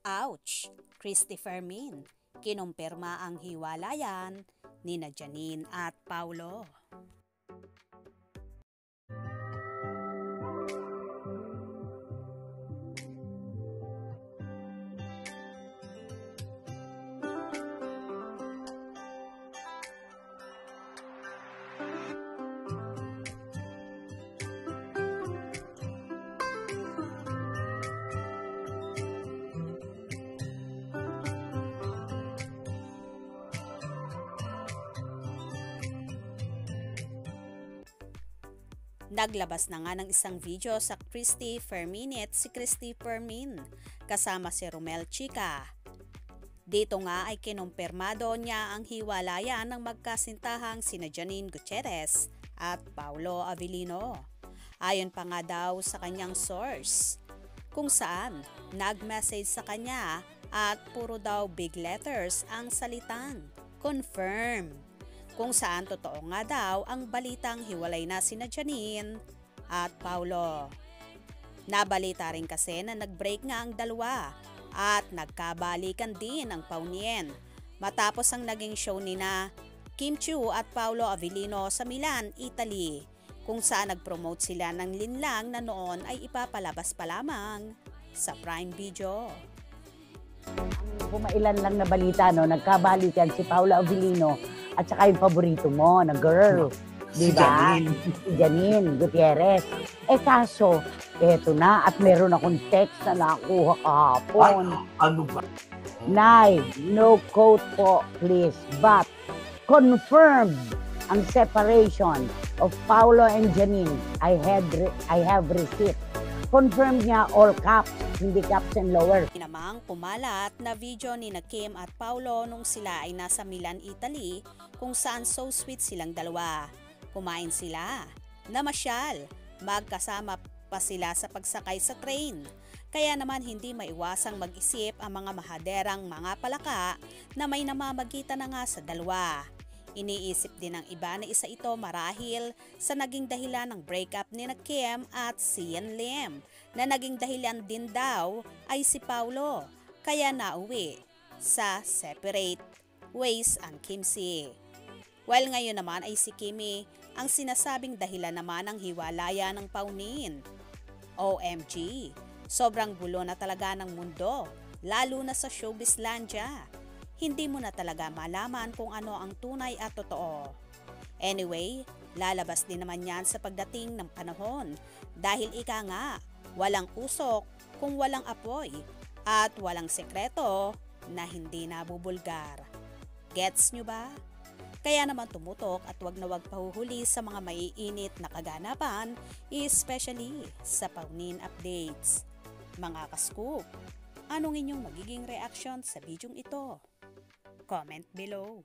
Ouch! Christy Fermin, kinumpirma ang hiwalayan nina Janine at Paulo. Naglabas na nga ng isang video sa Christy Ferminit si Christy Fermin kasama si Romel Chica. Dito nga ay kinumpirmado niya ang hiwalayan ng magkasintahang sina Janine Gutierrez at Paulo Avellino. Ayon pa nga daw sa kanyang source, kung saan nag-message sa kanya at puro daw big letters ang salitang confirm. Kung saan totoo nga daw ang balitang hiwalay na sina Janine at Paulo. Nabalita rin kasi na nag-break nga ang dalawa at nagkabalikan din ang paunien matapos ang naging show nina Kim Chiu at Paulo Avellino sa Milan, Italy, kung saan nag-promote sila ng linlang na noon ay ipapalabas pa lamang sa Prime Video. Pumailan lang na balita, no? Nagkabalikan si Paulo Avellino at saka yung paborito mo na girl, di ba? Si Janine Gutierrez. Kaso, eto na at meron akong text na nakuha kahapon. Ano ba? Nay, no quote po please, but confirmed ang separation of Paulo and Janine. I have receipt. Confirmed niya all caps, hindi caps and lower. Namang pumalat na video ni Kim at Paulo nung sila ay nasa Milan, Italy, kung saan so sweet silang dalawa. Kumain sila, namasyal, magkasama pa sila sa pagsakay sa train. Kaya naman hindi maiwasang mag-isip ang mga mahaderang mga palaka na may namamagitan na nga sa dalawa. Iniisip din ng iba na isa ito marahil sa naging dahilan ng breakup ni Kim at Sian Lim, na naging dahilan din daw ay si Paulo, kaya nauwi sa separate ways ang Kimsi. While ngayon naman ay si Kimi ang sinasabing dahilan naman ng hiwalayan ng paunin. OMG, sobrang gulo na talaga ng mundo, lalo na sa showbizlandia. Hindi mo na talaga malaman kung ano ang tunay at totoo. Anyway, lalabas din naman yan sa pagdating ng panahon dahil ika nga, walang usok kung walang apoy at walang sekreto na hindi nabubulgar. Gets nyo ba? Kaya naman tumutok at wag na wag pahuhuli sa mga maiinit na kaganapan, especially sa paunin updates. Mga ka-scoop, anong inyong magiging reaction sa bidyong ito? Comment below.